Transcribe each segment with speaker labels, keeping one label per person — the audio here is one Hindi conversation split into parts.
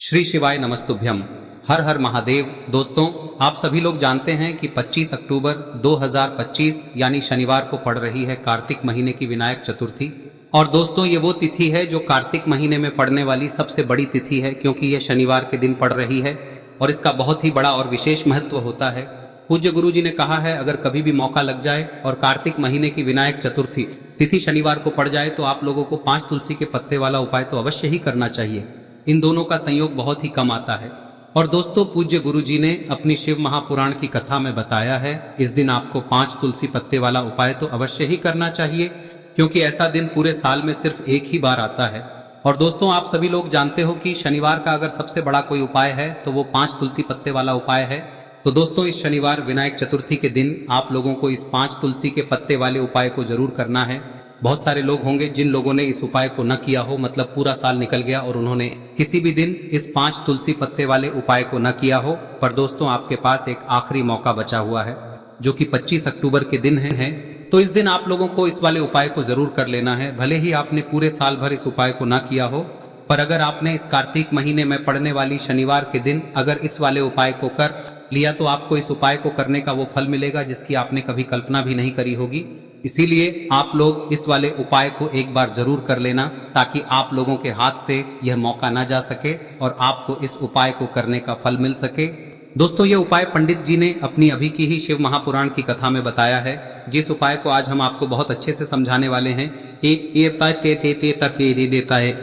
Speaker 1: श्री शिवाय नमस्तुभ्यम। हर हर महादेव। दोस्तों, आप सभी लोग जानते हैं कि 25 अक्टूबर 2025 यानी शनिवार को पड़ रही है कार्तिक महीने की विनायक चतुर्थी। और दोस्तों, ये वो तिथि है जो कार्तिक महीने में पड़ने वाली सबसे बड़ी तिथि है, क्योंकि यह शनिवार के दिन पड़ रही है और इसका बहुत ही बड़ा और विशेष महत्व होता है। पूज्य गुरु जी ने कहा है, अगर कभी भी मौका लग जाए और कार्तिक महीने की विनायक चतुर्थी तिथि शनिवार को पड़ जाए तो आप लोगों को 5 तुलसी के पत्ते वाला उपाय तो अवश्य ही करना चाहिए। इन दोनों का संयोग बहुत ही कम आता है। और दोस्तों, पूज्य गुरु जी ने अपनी शिव महापुराण की कथा में बताया है, इस दिन आपको 5 तुलसी पत्ते वाला उपाय तो अवश्य ही करना चाहिए, क्योंकि ऐसा दिन पूरे साल में सिर्फ एक ही बार आता है। और दोस्तों, आप सभी लोग जानते हो कि शनिवार का अगर सबसे बड़ा कोई उपाय है तो वो 5 तुलसी पत्ते वाला उपाय है। तो दोस्तों, इस शनिवार विनायक चतुर्थी के दिन आप लोगों को इस 5 तुलसी के पत्ते वाले उपाय को जरूर करना है। बहुत सारे लोग होंगे जिन लोगों ने इस उपाय को न किया हो, मतलब पूरा साल निकल गया और उन्होंने किसी भी दिन इस 5 तुलसी पत्ते वाले उपाय को न किया हो। पर दोस्तों, आपके पास एक आखिरी मौका बचा हुआ है, जो कि 25 अक्टूबर के दिन है। तो इस दिन आप लोगों को इस वाले उपाय को जरूर कर लेना है। भले ही आपने पूरे साल भर इस उपाय को न किया हो, पर अगर आपने इस कार्तिक महीने में पड़ने वाली शनिवार के दिन अगर इस वाले उपाय को कर लिया तो आपको इस उपाय को करने का वो फल मिलेगा जिसकी आपने कभी कल्पना भी नहीं करी होगी। इसीलिए आप लोग इस वाले उपाय को एक बार जरूर कर लेना, ताकि आप लोगों के हाथ से यह मौका ना जा सके और आपको इस उपाय को करने का फल मिल सके। दोस्तों, ये उपाय पंडित जी ने अपनी अभी की ही शिव महापुराण की कथा में बताया है, जिस उपाय को आज हम आपको बहुत अच्छे से समझाने वाले हैं। देता है।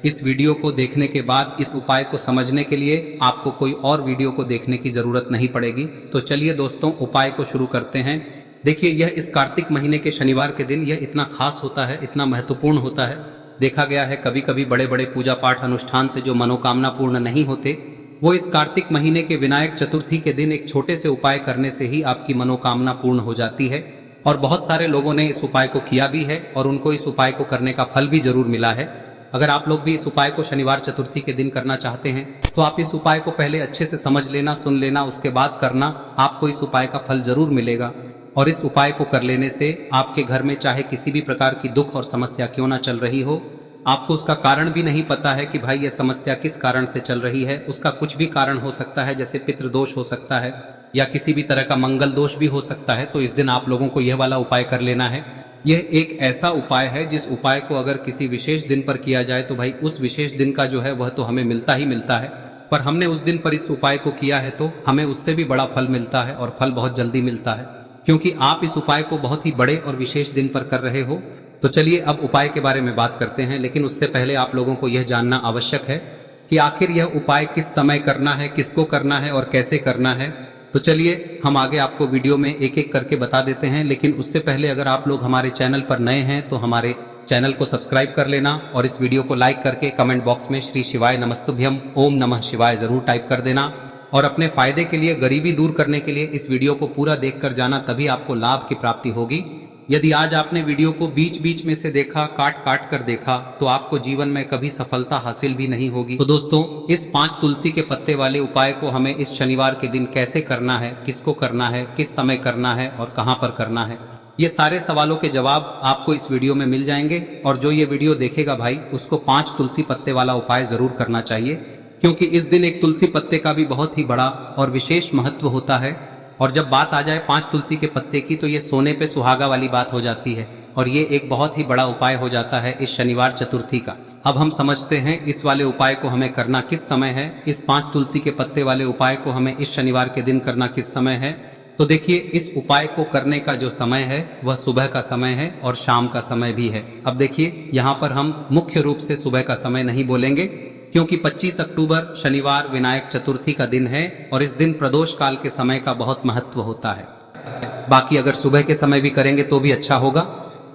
Speaker 1: इस वीडियो को देखने के बाद इस उपाय को समझने के लिए आपको कोई और वीडियो को देखने की जरूरत नहीं पड़ेगी। तो चलिए दोस्तों, उपाय को शुरू करते हैं। देखिए, यह इस कार्तिक महीने के शनिवार के दिन यह इतना खास होता है, इतना महत्वपूर्ण होता है। देखा गया है कभी कभी बड़े बड़े पूजा पाठ अनुष्ठान से जो मनोकामना पूर्ण नहीं होते, वो इस कार्तिक महीने के विनायक चतुर्थी के दिन एक छोटे से उपाय करने से ही आपकी मनोकामना पूर्ण हो जाती है। और बहुत सारे लोगों ने इस उपाय को किया भी है और उनको इस उपाय को करने का फल भी जरूर मिला है। अगर आप लोग भी इस उपाय को शनिवार चतुर्थी के दिन करना चाहते हैं तो आप इस उपाय को पहले अच्छे से समझ लेना, सुन लेना, उसके बाद करना। आपको इस उपाय का फल जरूर मिलेगा। और इस उपाय को कर लेने से आपके घर में चाहे किसी भी प्रकार की दुख और समस्या क्यों ना चल रही हो, आपको उसका कारण भी नहीं पता है कि भाई यह समस्या किस कारण से चल रही है, उसका कुछ भी कारण हो सकता है, जैसे पितृदोष हो सकता है या किसी भी तरह का मंगल दोष भी हो सकता है। तो इस दिन आप लोगों को यह वाला उपाय कर लेना है। यह एक ऐसा उपाय है जिस उपाय को अगर किसी विशेष दिन पर किया जाए तो भाई उस विशेष दिन का जो है वह तो हमें मिलता ही मिलता है। पर हमने उस दिन पर इस उपाय को किया है तो हमें उससे भी बड़ा फल मिलता है, और फल बहुत जल्दी मिलता है, क्योंकि आप इस उपाय को बहुत ही बड़े और विशेष दिन पर कर रहे हो। तो चलिए अब उपाय के बारे में बात करते हैं, लेकिन उससे पहले आप लोगों को यह जानना आवश्यक है कि आखिर यह उपाय किस समय करना है, किसको करना है और कैसे करना है। तो चलिए हम आगे आपको वीडियो में एक एक करके बता देते हैं। लेकिन उससे पहले अगर आप लोग हमारे चैनल पर नए हैं तो हमारे चैनल को सब्सक्राइब कर लेना और इस वीडियो को लाइक करके कमेंट बॉक्स में श्री शिवाय नमस्तुभ्यम ओम नमः शिवाय जरूर टाइप कर देना। और अपने फायदे के लिए, गरीबी दूर करने के लिए इस वीडियो को पूरा देखकर जाना, तभी आपको लाभ की प्राप्ति होगी। यदि आज आपने वीडियो को बीच बीच में से देखा, काट काट कर देखा, तो आपको जीवन में कभी सफलता हासिल भी नहीं होगी। तो दोस्तों, इस 5 तुलसी के पत्ते वाले उपाय को हमें इस शनिवार के दिन कैसे करना है, किसको करना है, किस समय करना है और कहां पर करना है, ये सारे सवालों के जवाब आपको इस वीडियो में मिल जाएंगे। और जो ये वीडियो देखेगा भाई, उसको 5 तुलसी पत्ते वाला उपाय जरूर करना चाहिए, क्योंकि इस दिन एक तुलसी पत्ते का भी बहुत ही बड़ा और विशेष महत्व होता है। और जब बात आ जाए 5 तुलसी के पत्ते की, तो ये सोने पे सुहागा वाली बात हो जाती है और ये एक बहुत ही बड़ा उपाय हो जाता है इस शनिवार चतुर्थी का। अब हम समझते हैं इस वाले उपाय को हमें करना किस समय है। इस 5 तुलसी के पत्ते वाले उपाय को हमें इस शनिवार के दिन करना किस समय है। तो देखिए, इस उपाय को करने का जो समय है वह सुबह का समय है और शाम का समय भी है। अब देखिए, यहाँ पर हम मुख्य रूप से सुबह का समय नहीं बोलेंगे, क्योंकि 25 अक्टूबर शनिवार विनायक चतुर्थी का दिन है और इस दिन प्रदोष काल के समय का बहुत महत्व होता है। बाकी अगर सुबह के समय भी करेंगे तो भी अच्छा होगा,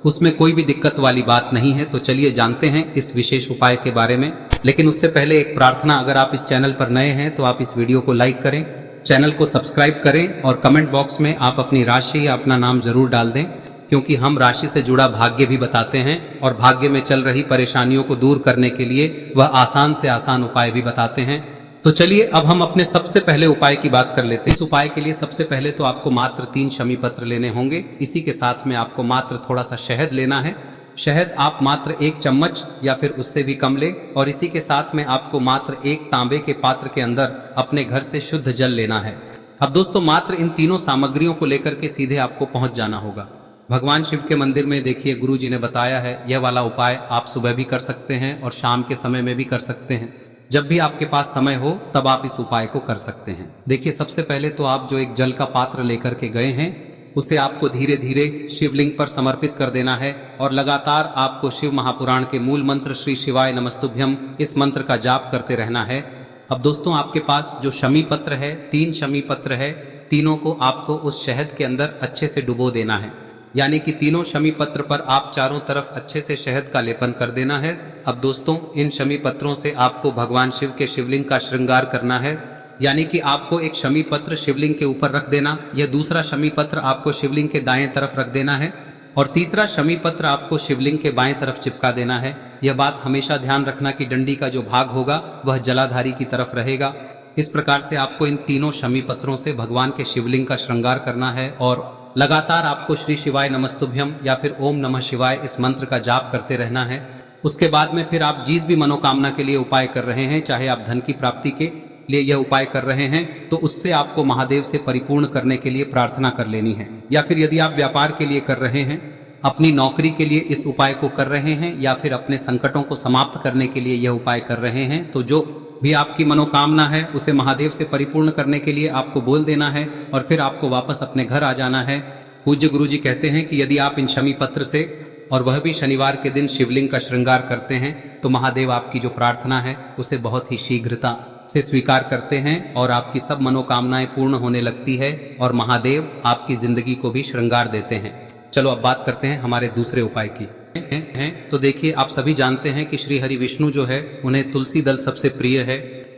Speaker 1: उसमें कोई भी दिक्कत वाली बात नहीं है। तो चलिए जानते हैं इस विशेष उपाय के बारे में। लेकिन उससे पहले एक प्रार्थना, अगर आप इस चैनल पर नए हैं तो आप इस वीडियो को लाइक करें, चैनल को सब्सक्राइब करें और कमेंट बॉक्स में आप अपनी राशि या अपना नाम जरूर डाल दें, क्योंकि हम राशि से जुड़ा भाग्य भी बताते हैं और भाग्य में चल रही परेशानियों को दूर करने के लिए वह आसान से आसान उपाय भी बताते हैं। तो चलिए अब हम अपने सबसे पहले उपाय की बात कर लेते हैं। इस उपाय के लिए सबसे पहले तो आपको मात्र 3 शमी पत्र लेने होंगे। इसी के साथ में आपको मात्र थोड़ा सा शहद लेना है शहद आप मात्र 1 चम्मच या फिर उससे भी कम ले और इसी के साथ में आपको मात्र 1 तांबे के पात्र के अंदर अपने घर से शुद्ध जल लेना है। अब दोस्तों मात्र इन तीनों सामग्रियों को लेकर के सीधे आपको पहुंच जाना होगा भगवान शिव के मंदिर में। देखिए गुरु जी ने बताया है यह वाला उपाय आप सुबह भी कर सकते हैं और शाम के समय में भी कर सकते हैं। जब भी आपके पास समय हो तब आप इस उपाय को कर सकते हैं। देखिए सबसे पहले तो आप जो एक जल का पात्र लेकर के गए हैं उसे आपको धीरे धीरे शिवलिंग पर समर्पित कर देना है और लगातार आपको शिव महापुराण के मूल मंत्र श्री शिवाय नमस्तुभ्यम इस मंत्र का जाप करते रहना है। अब दोस्तों आपके पास जो शमी पत्र है 3 शमी पत्र है, तीनों को आपको उस शहद के अंदर अच्छे से डुबो देना है। यानी कि तीनों शमी पत्र पर आप चारों तरफ अच्छे से शहद का लेपन कर देना है। अब दोस्तों इन शमी पत्रों से आपको भगवान शिव के शिवलिंग का श्रृंगार करना है। यानी कि आपको एक शमी पत्र शिवलिंग के ऊपर रख देना, यह दूसरा शमी पत्र आपको शिवलिंग के दाएं तरफ रख देना है और तीसरा शमी पत्र आपको शिवलिंग के बाएं तरफ चिपका देना है। यह बात हमेशा ध्यान रखना कि डंडी का जो भाग होगा वह जलाधारी की तरफ रहेगा। इस प्रकार से आपको इन तीनों शमी पत्रों से भगवान के शिवलिंग का श्रृंगार करना है और लगातार आपको श्री शिवाय नमस्तुभ्यम या फिर ओम नमः शिवाय इस मंत्र का जाप करते रहना है। उसके बाद में फिर आप जिस भी मनोकामना के लिए उपाय कर रहे हैं, चाहे आप धन की प्राप्ति के लिए यह उपाय कर रहे हैं तो उससे आपको महादेव से परिपूर्ण करने के लिए प्रार्थना कर लेनी है। या फिर यदि आप व्यापार के लिए कर रहे हैं, अपनी नौकरी के लिए इस उपाय को कर रहे हैं या फिर अपने संकटों को समाप्त करने के लिए यह उपाय कर रहे हैं, तो जो भी आपकी मनोकामना है उसे महादेव से परिपूर्ण करने के लिए आपको बोल देना है और फिर आपको वापस अपने घर आ जाना है। पूज्य गुरु जी कहते हैं कि यदि आप इन शमी पत्र से और वह भी शनिवार के दिन शिवलिंग का श्रृंगार करते हैं तो महादेव आपकी जो प्रार्थना है उसे बहुत ही शीघ्रता से स्वीकार करते हैं और आपकी सब मनोकामनाएं पूर्ण होने लगती है और महादेव आपकी जिंदगी को भी श्रृंगार देते हैं। चलो अब बात करते हैं हमारे दूसरे उपाय की। तो देखिए आप सभी जानते हैं कि श्री हरि विष्णु जो है उन्हें तुलसी दल सबसे प्रिय है।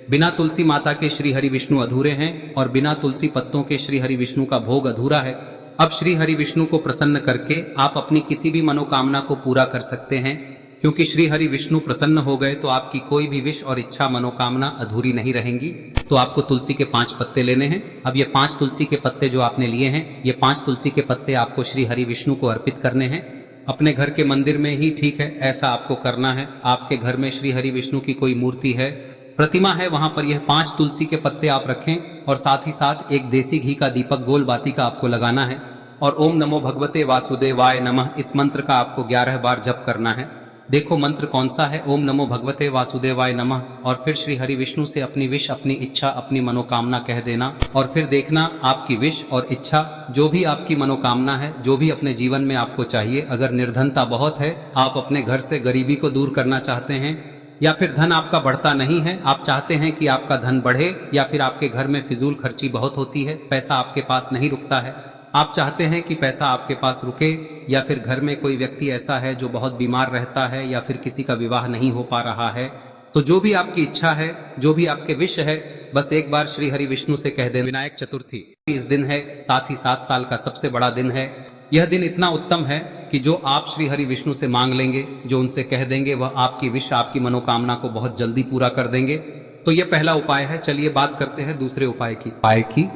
Speaker 1: बिना तुलसी माता के श्री हरि विष्णु अधूरे हैं और बिना तुलसी पत्तों के श्री हरि विष्णु का भोग अधूरा है। अब श्री हरि विष्णु को प्रसन्न करके आप अपनी किसी भी मनोकामना को पूरा कर सकते हैं, क्योंकि श्री हरि विष्णु प्रसन्न हो गए तो आपकी कोई भी विश और इच्छा मनोकामना अधूरी नहीं रहेंगी। तो आपको तुलसी के 5 पत्ते लेने हैं। अब ये 5 तुलसी के पत्ते जो आपने लिए हैं, ये 5 तुलसी के पत्ते आपको श्री हरि विष्णु को अर्पित करने हैं। अपने घर के मंदिर में ही ठीक है, ऐसा आपको करना है। आपके घर में श्री हरि विष्णु की कोई मूर्ति है, प्रतिमा है, वहां पर यह 5 तुलसी के पत्ते आप रखें और साथ ही साथ एक देसी घी का दीपक गोल बाती का आपको लगाना है और ओम नमो भगवते वासुदेवाय नमः इस मंत्र का आपको 11 बार जप करना है। देखो मंत्र कौन सा है, ओम नमो भगवते वासुदेवाय नमः, और फिर श्री हरि विष्णु से अपनी विश, अपनी इच्छा, अपनी मनोकामना कह देना और फिर देखना आपकी विश और इच्छा, जो भी आपकी मनोकामना है, जो भी अपने जीवन में आपको चाहिए। अगर निर्धनता बहुत है, आप अपने घर से गरीबी को दूर करना चाहते हैं या फिर धन आपका बढ़ता नहीं है, आप चाहते हैं कि आपका धन बढ़े या फिर आपके घर में फिजूल खर्ची बहुत होती है, पैसा आपके पास नहीं रुकता है, आप चाहते हैं कि पैसा आपके पास रुके, या फिर घर में कोई व्यक्ति ऐसा है जो बहुत बीमार रहता है या फिर किसी का विवाह नहीं हो पा रहा है, तो जो भी आपकी इच्छा है, जो भी आपके विश है, बस एक बार श्री हरि विष्णु से कह दें। विनायक चतुर्थी इस दिन है, साथ ही 7 साल का सबसे बड़ा दिन है। यह दिन इतना उत्तम है कि जो आप श्री हरि विष्णु से मांग लेंगे, जो उनसे कह देंगे, वह आपकी विश, आपकी मनोकामना को बहुत जल्दी पूरा कर देंगे। तो यह पहला उपाय है। चलिए बात करते हैं दूसरे उपाय की।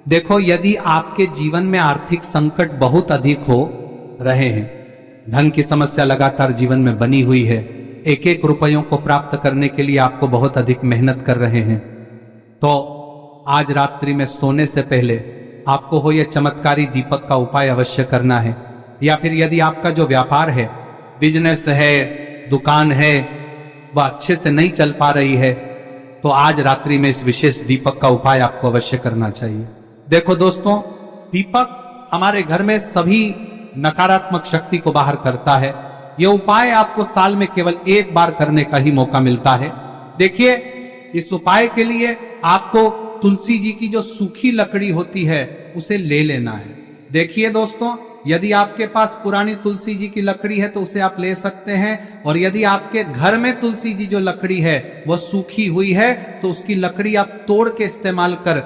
Speaker 2: देखो, यदि आपके जीवन में आर्थिक संकट बहुत अधिक हो रहे हैं, धन की समस्या लगातार जीवन में बनी हुई है, एक एक रुपयों को प्राप्त करने के लिए आपको बहुत अधिक मेहनत कर रहे हैं, तो आज रात्रि में सोने से पहले आपको हो यह चमत्कारी दीपक का उपाय अवश्य करना है। या फिर यदि आपका जो व्यापार है, बिजनेस है, दुकान है, वह अच्छे से नहीं चल पा रही है, तो आज रात्रि में इस विशेष दीपक का उपाय आपको अवश्य करना चाहिए। देखो दोस्तों, दीपक हमारे घर में सभी नकारात्मक शक्ति को बाहर करता है। यह उपाय आपको साल में केवल 1 बार करने का ही मौका मिलता है। देखिए, इस उपाय के लिए आपको तुलसी जी की जो सूखी लकड़ी होती है उसे ले लेना है। देखिए दोस्तों, यदि आपके पास पुरानी तुलसी जी की लकड़ी है तो उसे आप ले सकते हैं, और यदि आपके घर में तुलसी जी जो लकड़ी है वह सूखी हुई है तो उसकी लकड़ी आप तोड़ के इस्तेमाल कर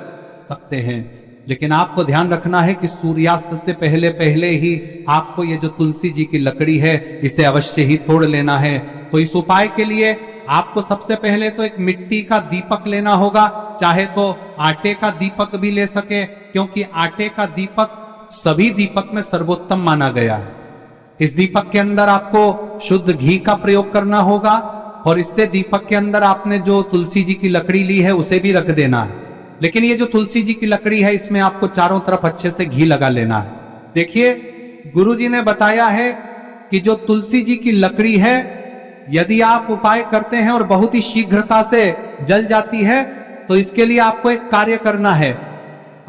Speaker 2: सकते हैं। लेकिन आपको ध्यान रखना है कि सूर्यास्त से पहले पहले ही आपको ये जो तुलसी जी की लकड़ी है इसे अवश्य ही तोड़ लेना है। तो इस उपाय के लिए आपको सबसे पहले तो एक मिट्टी का दीपक लेना होगा, चाहे तो आटे का दीपक भी ले सके, क्योंकि आटे का दीपक सभी दीपक में सर्वोत्तम माना गया है। इस दीपक के अंदर आपको शुद्ध घी का प्रयोग करना होगा और इससे दीपक के अंदर आपने जो तुलसी जी की लकड़ी ली है उसे भी रख देना है। लेकिन ये जो तुलसी जी की लकड़ी है इसमें आपको चारों तरफ अच्छे से घी लगा लेना है। देखिए गुरुजी ने बताया है कि जो तुलसी जी की लकड़ी है यदि आप उपाय करते हैं और बहुत ही शीघ्रता से जल जाती है तो इसके लिए आपको एक कार्य करना है।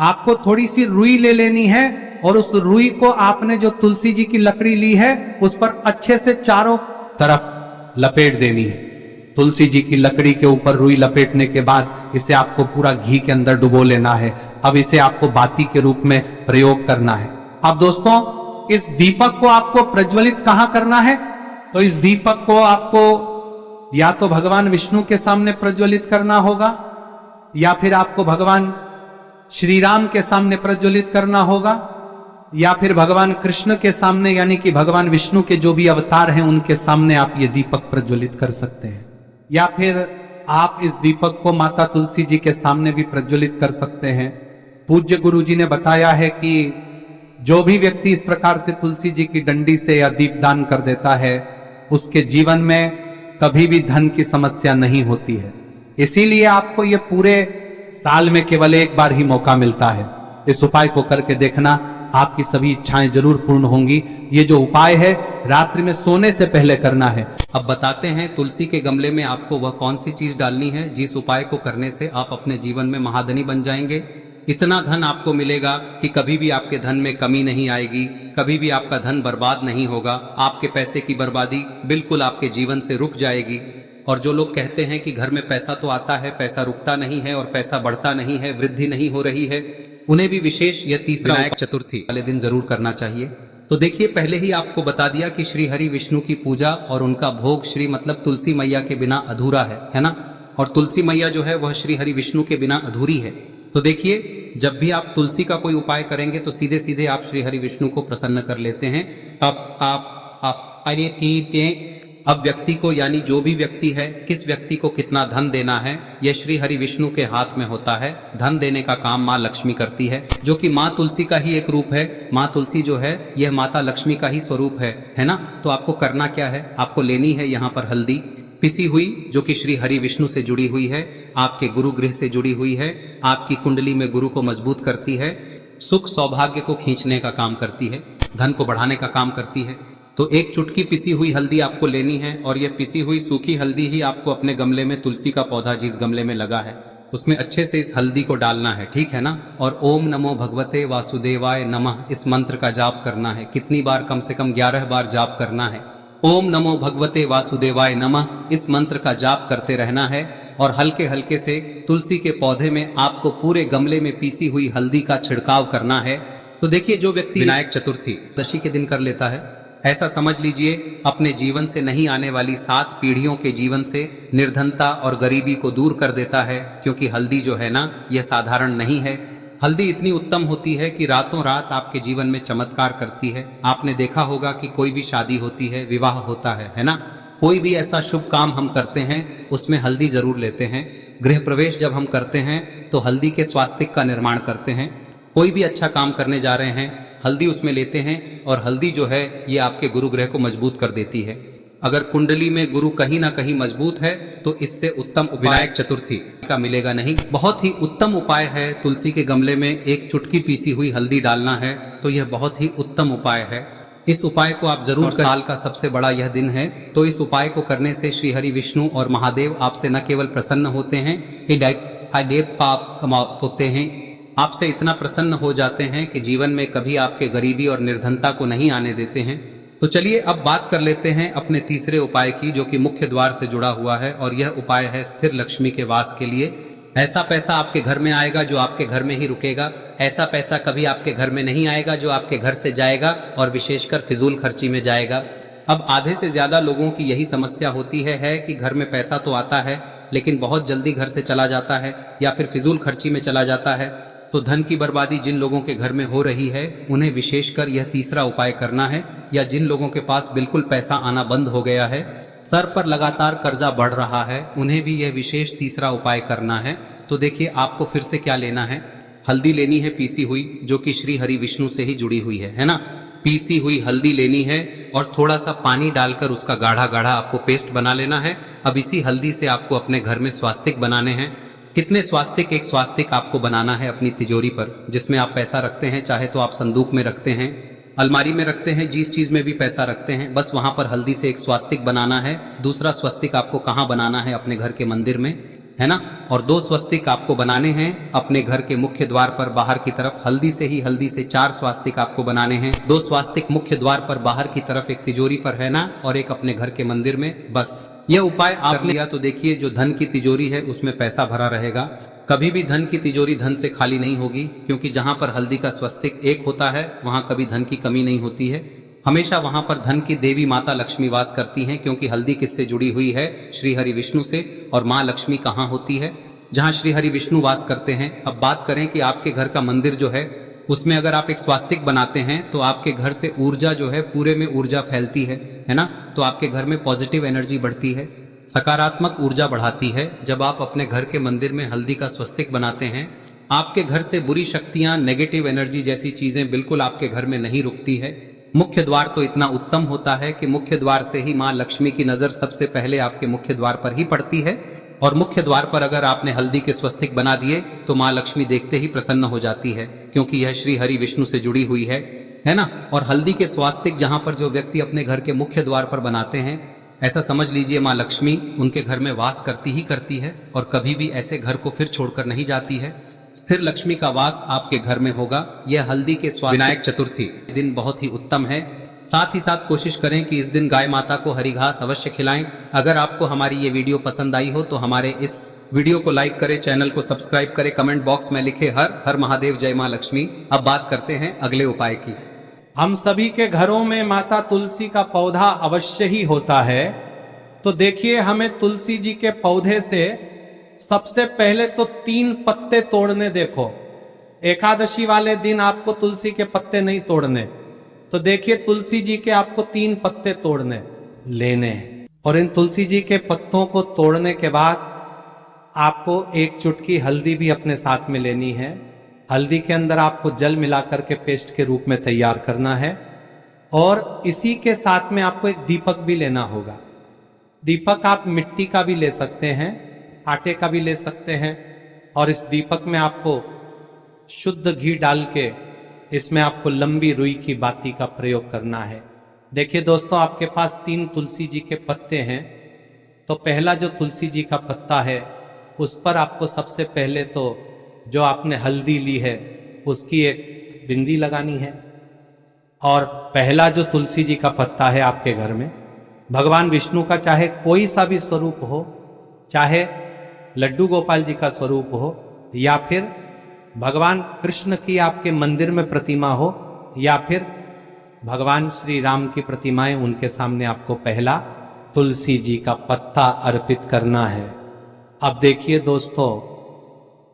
Speaker 2: आपको थोड़ी सी रुई ले लेनी है और उस रुई को आपने जो तुलसी जी की लकड़ी ली है उस पर अच्छे से चारों तरफ लपेट देनी है। तुलसी जी की लकड़ी के ऊपर रुई लपेटने के बाद इसे आपको पूरा घी के अंदर डुबो लेना है। अब इसे आपको बाती के रूप में प्रयोग करना है। अब दोस्तों इस दीपक को आपको प्रज्वलित कहां करना है? तो इस दीपक को आपको या तो भगवान विष्णु के सामने प्रज्वलित करना होगा या फिर आपको भगवान श्री राम के सामने प्रज्वलित करना होगा या फिर भगवान कृष्ण के सामने यानी कि भगवान विष्णु के जो भी अवतार हैं उनके सामने आप ये दीपक प्रज्वलित कर सकते हैं। या फिर आप इस दीपक को माता तुलसी जी के सामने भी प्रज्वलित कर सकते हैं। पूज्य गुरु जी ने बताया है कि जो भी व्यक्ति इस प्रकार से तुलसी जी की डंडी से या दीपदान कर देता है उसके जीवन में कभी भी धन की समस्या नहीं होती है। इसीलिए आपको ये पूरे साल में केवल एक बार ही मौका मिलता है। इस उपाय को करके देखना, आपकी सभी इच्छाएं जरूर पूर्ण होंगी। ये जो उपाय है रात्रि में सोने से पहले करना है।
Speaker 1: अब बताते हैं तुलसी के गमले में आपको वह कौन सी चीज डालनी है जिस उपाय को करने से आप अपने जीवन में महाधनी बन जाएंगे। इतना धन आपको मिलेगा कि कभी भी आपके धन में कमी नहीं आएगी, कभी भी आपका धन बर्बाद नहीं होगा। आपके पैसे की बर्बादी बिल्कुल आपके जीवन से रुक जाएगी। और जो लोग कहते हैं कि घर में पैसा तो आता है, पैसा रुकता नहीं है और पैसा बढ़ता नहीं है, वृद्धि नहीं हो रही है, उन्हें भी विशेष यह तीसरा विनायक चतुर्थी वाले दिन जरूर करना चाहिए। तो देखिए पहले ही आपको बता दिया कि श्री हरि विष्णु की पूजा और उनका भोग श्री मतलब तुलसी मैया के बिना अधूरा है ना। और तुलसी मैया जो है वह श्री हरि विष्णु के बिना अधूरी है। तो देखिए जब भी आप तुलसी का कोई उपाय करेंगे तो सीधे सीधे आप श्री हरि विष्णु को प्रसन्न कर लेते हैं। अब व्यक्ति को यानी जो भी व्यक्ति है किस व्यक्ति को कितना धन देना है यह श्री हरि विष्णु के हाथ में होता है। धन देने का काम माँ लक्ष्मी करती है जो कि माँ तुलसी का ही एक रूप है। माँ तुलसी जो है यह माता लक्ष्मी का ही स्वरूप है ना। तो आपको करना क्या है, आपको लेनी है यहाँ पर हल्दी पिसी हुई जो कि श्री हरि विष्णु से जुड़ी हुई है, आपके गुरु गृह से जुड़ी हुई है, आपकी कुंडली में गुरु को मजबूत करती है, सुख सौभाग्य को खींचने का काम करती है, धन को बढ़ाने का काम करती है। तो एक चुटकी पिसी हुई हल्दी आपको लेनी है और यह पिसी हुई सूखी हल्दी ही आपको अपने गमले में तुलसी का पौधा जिस गमले में लगा है उसमें अच्छे से इस हल्दी को डालना है, ठीक है ना। और ओम नमो भगवते वासुदेवाय नमः इस मंत्र का जाप करना है। कितनी बार? कम से कम 11 बार जाप करना है। ओम नमो भगवते वासुदेवाय नमः इस मंत्र का जाप करते रहना है और हल्के हल्के से तुलसी के पौधे में आपको पूरे गमले में पीसी हुई हल्दी का छिड़काव करना है। तो देखिए जो व्यक्ति विनायक चतुर्थी दशी के दिन कर लेता है, ऐसा समझ लीजिए अपने जीवन से नहीं आने वाली 7 पीढ़ियों के जीवन से निर्धनता और गरीबी को दूर कर देता है। क्योंकि हल्दी जो है ना यह साधारण नहीं है। हल्दी इतनी उत्तम होती है कि रातों रात आपके जीवन में चमत्कार करती है। आपने देखा होगा कि कोई भी शादी होती है, विवाह होता है ना, कोई भी ऐसा शुभ काम हम करते हैं उसमें हल्दी जरूर लेते हैं। गृह प्रवेश जब हम करते हैं तो हल्दी के स्वास्तिक का निर्माण करते हैं। कोई भी अच्छा काम करने जा रहे हैं हल्दी उसमें लेते हैं और हल्दी जो है ये आपके गुरु ग्रह को मजबूत कर देती है। अगर कुंडली में गुरु कहीं ना कहीं मजबूत है तो इससे उत्तम उपाय विनायक चतुर्थी का मिलेगा नहीं। बहुत ही उत्तम उपाय है। तुलसी के गमले में एक चुटकी पीसी हुई हल्दी डालना है तो यह बहुत ही उत्तम उपाय है। इस उपाय को आप जरूर साल का सबसे बड़ा यह दिन है। तो इस उपाय को करने से श्री हरि विष्णु और महादेव आपसे न केवल प्रसन्न होते हैं, पाप होते हैं, आपसे इतना प्रसन्न हो जाते हैं कि जीवन में कभी आपके गरीबी और निर्धनता को नहीं आने देते हैं। तो चलिए अब बात कर लेते हैं अपने तीसरे उपाय की जो कि मुख्य द्वार से जुड़ा हुआ है और यह उपाय है स्थिर लक्ष्मी के वास के लिए। ऐसा पैसा आपके घर में आएगा जो आपके घर में ही रुकेगा। ऐसा पैसा कभी आपके घर में नहीं आएगा जो आपके घर से जाएगा और विशेषकर फिजूल खर्ची में जाएगा। अब आधे से ज्यादा लोगों की यही समस्या होती है कि घर में पैसा तो आता है लेकिन बहुत जल्दी घर से चला जाता है या फिर फिजूल खर्ची में चला जाता है। तो धन की बर्बादी जिन लोगों के घर में हो रही है उन्हें विशेषकर यह तीसरा उपाय करना है। या जिन लोगों के पास बिल्कुल पैसा आना बंद हो गया है, सर पर लगातार कर्जा बढ़ रहा है, उन्हें भी यह विशेष तीसरा उपाय करना है। तो देखिए आपको फिर से क्या लेना है, हल्दी लेनी है पीसी हुई जो कि श्री हरि विष्णु से ही जुड़ी हुई है ना। पीसी हुई हल्दी लेनी है और थोड़ा सा पानी डालकर उसका गाढ़ा गाढ़ा आपको पेस्ट बना लेना है। अब इसी हल्दी से आपको अपने घर में स्वास्तिक बनाने हैं। कितने स्वास्तिक? एक स्वास्तिक आपको बनाना है अपनी तिजोरी पर, जिसमें आप पैसा रखते हैं। चाहे तो आप संदूक में रखते हैं, अलमारी में रखते हैं, जिस चीज में भी पैसा रखते हैं, बस वहां पर हल्दी से एक स्वास्तिक बनाना है। दूसरा स्वस्तिक आपको कहाँ बनाना है? अपने घर के मंदिर में, है ना। और 2 स्वस्तिक आपको बनाने हैं अपने घर के मुख्य द्वार पर बाहर की तरफ। हल्दी से 4 स्वास्तिक आपको बनाने हैं। 2 स्वास्तिक मुख्य द्वार पर बाहर की तरफ, एक तिजोरी पर, है ना, और एक अपने घर के मंदिर में। बस यह उपाय आप लिया तो देखिए, जो धन की तिजोरी है उसमें पैसा भरा रहेगा। कभी भी धन की तिजोरी धन से खाली नहीं होगी, क्योंकि जहां पर हल्दी का स्वस्तिक एक होता है वहां कभी धन की कमी नहीं होती है। हमेशा वहां पर धन की देवी माता लक्ष्मी वास करती हैं, क्योंकि हल्दी किससे जुड़ी हुई है? श्री हरि विष्णु से। और माँ लक्ष्मी कहाँ होती है? जहाँ श्री हरि विष्णु वास करते हैं। अब बात करें कि आपके घर का मंदिर जो है उसमें अगर आप एक स्वास्तिक बनाते हैं तो आपके घर से ऊर्जा जो है, पूरे में ऊर्जा फैलती है ना। तो आपके घर में पॉजिटिव एनर्जी बढ़ती है, सकारात्मक ऊर्जा बढ़ाती है। जब आप अपने घर के मंदिर में हल्दी का स्वस्तिक बनाते हैं, आपके घर से बुरी शक्तियां, नेगेटिव एनर्जी जैसी चीजें बिल्कुल आपके घर में नहीं रुकती है। मुख्य द्वार तो इतना उत्तम होता है कि मुख्य द्वार से ही माँ लक्ष्मी की नजर सबसे पहले आपके मुख्य द्वार पर ही पड़ती है। और मुख्य द्वार पर अगर आपने हल्दी के स्वस्तिक बना दिए तो माँ लक्ष्मी देखते ही प्रसन्न हो जाती है, क्योंकि यह श्री हरि विष्णु से जुड़ी हुई है ना। और हल्दी के स्वास्तिक जहां पर जो व्यक्ति अपने घर के मुख्य द्वार पर बनाते हैं, ऐसा समझ लीजिए माँ लक्ष्मी उनके घर में वास करती ही करती है, और कभी भी ऐसे घर को फिर छोड़कर नहीं जाती है। स्थिर लक्ष्मी का वास आपके घर में होगा। यह हल्दी के स्वास्तिक विनायक चतुर्थी दिन बहुत ही उत्तम है। साथ ही साथ कोशिश करें कि इस दिन गाय माता को हरी घास अवश्य खिलाएं। अगर आपको हमारी ये वीडियो पसंद आई हो तो हमारे इस वीडियो को लाइक करें, चैनल को सब्सक्राइब करें, कमेंट बॉक्स में लिखे हर हर महादेव, जय माँ लक्ष्मी। अब बात करते हैं अगले उपाय की।
Speaker 2: हम सभी के घरों में माता तुलसी का पौधा अवश्य ही होता है। तो देखिए, हमें तुलसी जी के पौधे से सबसे पहले तो 3 पत्ते तोड़ने। देखो, एकादशी वाले दिन आपको तुलसी के पत्ते नहीं तोड़ने। तो देखिए, तुलसी जी के आपको 3 पत्ते तोड़ने लेने हैं। और इन तुलसी जी के पत्तों को तोड़ने के बाद आपको एक चुटकी हल्दी भी अपने साथ में लेनी है। हल्दी के अंदर आपको जल मिलाकर के पेस्ट के रूप में तैयार करना है। और इसी के साथ में आपको एक दीपक भी लेना होगा। दीपक आप मिट्टी का भी ले सकते हैं, आटे का भी ले सकते हैं। और इस दीपक में आपको शुद्ध घी डाल के इसमें आपको लंबी रुई की बाती का प्रयोग करना है। देखिए दोस्तों, आपके पास 3 तुलसी जी के पत्ते हैं। तो पहला जो तुलसी जी का पत्ता है उस पर आपको सबसे पहले तो जो आपने हल्दी ली है उसकी एक बिंदी लगानी है। और पहला जो तुलसी जी का पत्ता है आपके घर में, भगवान विष्णु का चाहे कोई सा भी स्वरूप हो, चाहे लड्डू गोपाल जी का स्वरूप हो, या फिर भगवान कृष्ण की आपके मंदिर में प्रतिमा हो, या फिर भगवान श्री राम की प्रतिमाएं, उनके सामने आपको पहला तुलसी जी का पत्ता अर्पित करना है। अब देखिए दोस्तों,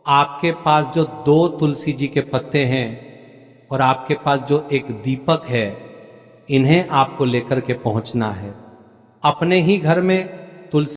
Speaker 2: आपके पास जो 2 तुलसी जी के पत्ते हैं और आपके पास जो एक दीपक है, इन्हें आपको लेकर के पहुंचना है। अपने ही घर में तुलसी